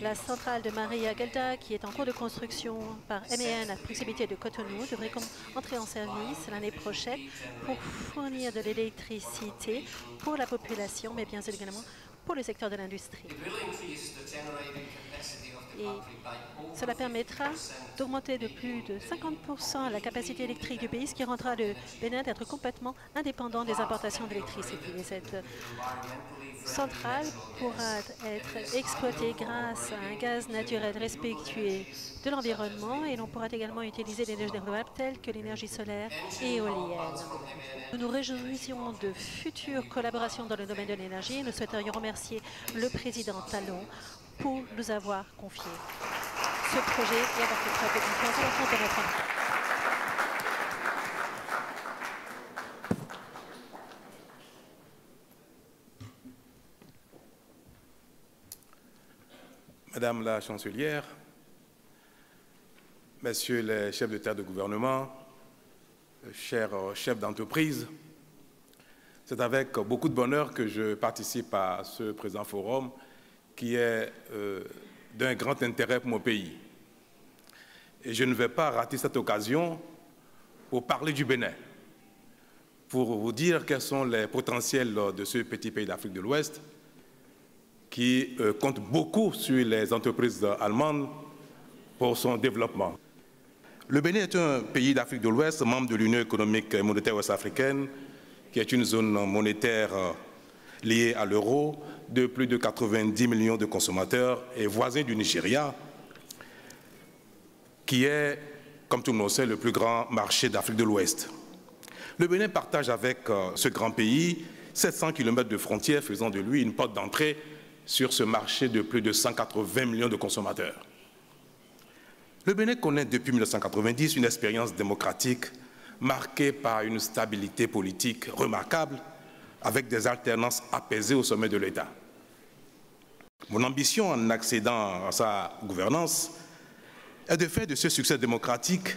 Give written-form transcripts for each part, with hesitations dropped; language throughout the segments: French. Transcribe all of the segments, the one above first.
La centrale de Maria Gelda, qui est en cours de construction par MEN à proximité de Cotonou, devrait entrer en service l'année prochaine pour fournir de l'électricité pour la population, mais bien évidemment pour le secteur de l'industrie. Et cela permettra d'augmenter de plus de 50% la capacité électrique du pays, ce qui rendra le Bénin d'être complètement indépendant des importations d'électricité. Cette centrale pourra être exploitée grâce à un gaz naturel respectueux de l'environnement et l'on pourra également utiliser l'énergie renouvelable telle que l'énergie solaire et éolienne. Nous nous réjouissons de futures collaborations dans le domaine de l'énergie et nous souhaiterions remercier le président Talon pour nous avoir confié ce projet et avoir fait preuve de confiance à l'encontre de notre enfant. Madame la chancelière, messieurs les chefs d'État de gouvernement, chers chefs d'entreprise, c'est avec beaucoup de bonheur que je participe à ce présent forum qui est d'un grand intérêt pour mon pays. Et je ne vais pas rater cette occasion pour parler du Bénin, pour vous dire quels sont les potentiels de ce petit pays d'Afrique de l'Ouest qui compte beaucoup sur les entreprises allemandes pour son développement. Le Bénin est un pays d'Afrique de l'Ouest, membre de l'Union économique et monétaire ouest-africaine, qui est une zone monétaire liée à l'euro, de plus de 90 millions de consommateurs et voisin du Nigeria, qui est, comme tout le monde sait, le plus grand marché d'Afrique de l'Ouest. Le Bénin partage avec ce grand pays 700 km de frontières, faisant de lui une porte d'entrée sur ce marché de plus de 180 millions de consommateurs. Le Bénin connaît depuis 1990 une expérience démocratique marquée par une stabilité politique remarquable, avec des alternances apaisées au sommet de l'État. Mon ambition en accédant à sa gouvernance est de faire de ce succès démocratique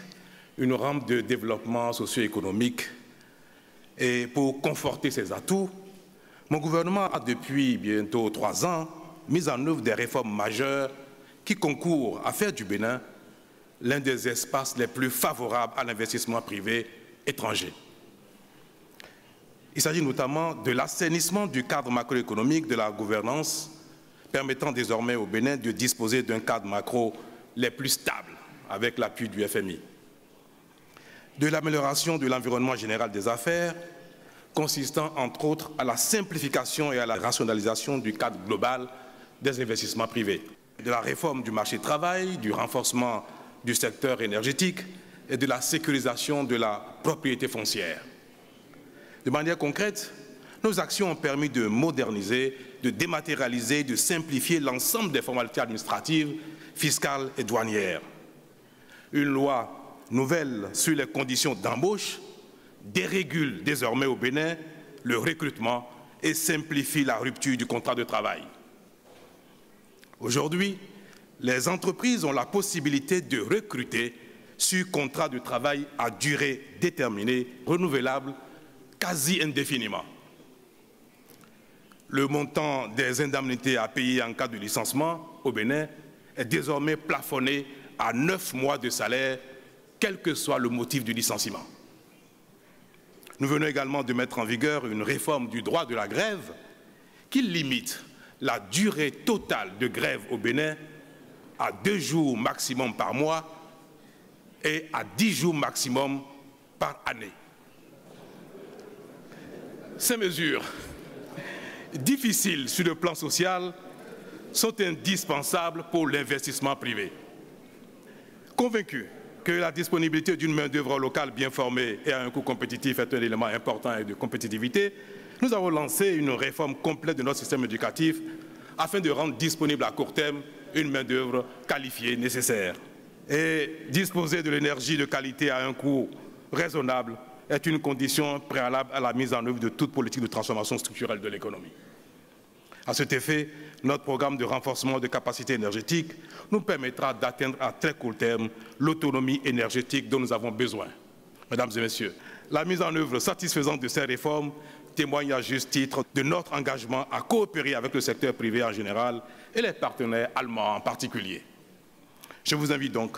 une rampe de développement socio-économique. Et pour conforter ses atouts, mon gouvernement a depuis bientôt 3 ans mis en œuvre des réformes majeures qui concourent à faire du Bénin l'un des espaces les plus favorables à l'investissement privé étranger. Il s'agit notamment de l'assainissement du cadre macroéconomique de la gouvernance, permettant désormais au Bénin de disposer d'un cadre macro les plus stables avec l'appui du FMI. De l'amélioration de l'environnement général des affaires, consistant entre autres à la simplification et à la rationalisation du cadre global des investissements privés, de la réforme du marché du travail, du renforcement du secteur énergétique et de la sécurisation de la propriété foncière. De manière concrète, nos actions ont permis de moderniser, de dématérialiser, de simplifier l'ensemble des formalités administratives, fiscales et douanières. Une loi nouvelle sur les conditions d'embauche dérégule désormais au Bénin le recrutement et simplifie la rupture du contrat de travail. Aujourd'hui, les entreprises ont la possibilité de recruter sur contrat de travail à durée déterminée, renouvelable, quasi indéfiniment. Le montant des indemnités à payer en cas de licenciement au Bénin est désormais plafonné à 9 mois de salaire, quel que soit le motif du licenciement. Nous venons également de mettre en vigueur une réforme du droit de la grève qui limite la durée totale de grève au Bénin à 2 jours maximum par mois et à 10 jours maximum par année. Ces mesures, difficiles sur le plan social, sont indispensables pour l'investissement privé. Convaincu que la disponibilité d'une main-d'œuvre locale bien formée et à un coût compétitif est un élément important de compétitivité, nous avons lancé une réforme complète de notre système éducatif afin de rendre disponible à court terme une main-d'œuvre qualifiée nécessaire. Et disposer de l'énergie de qualité à un coût raisonnable est une condition préalable à la mise en œuvre de toute politique de transformation structurelle de l'économie. À cet effet, notre programme de renforcement de capacités énergétiques nous permettra d'atteindre à très court terme l'autonomie énergétique dont nous avons besoin. Mesdames et messieurs, la mise en œuvre satisfaisante de ces réformes témoigne à juste titre de notre engagement à coopérer avec le secteur privé en général et les partenaires allemands en particulier. Je vous invite donc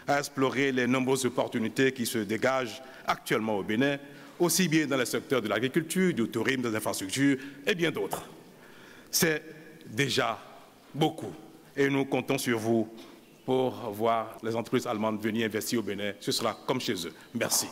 à explorer les nombreuses opportunités qui se dégagent actuellement au Bénin, aussi bien dans les secteurs de l'agriculture, du tourisme, des infrastructures et bien d'autres. C'est déjà beaucoup et nous comptons sur vous pour voir les entreprises allemandes venir investir au Bénin. Ce sera comme chez eux. Merci.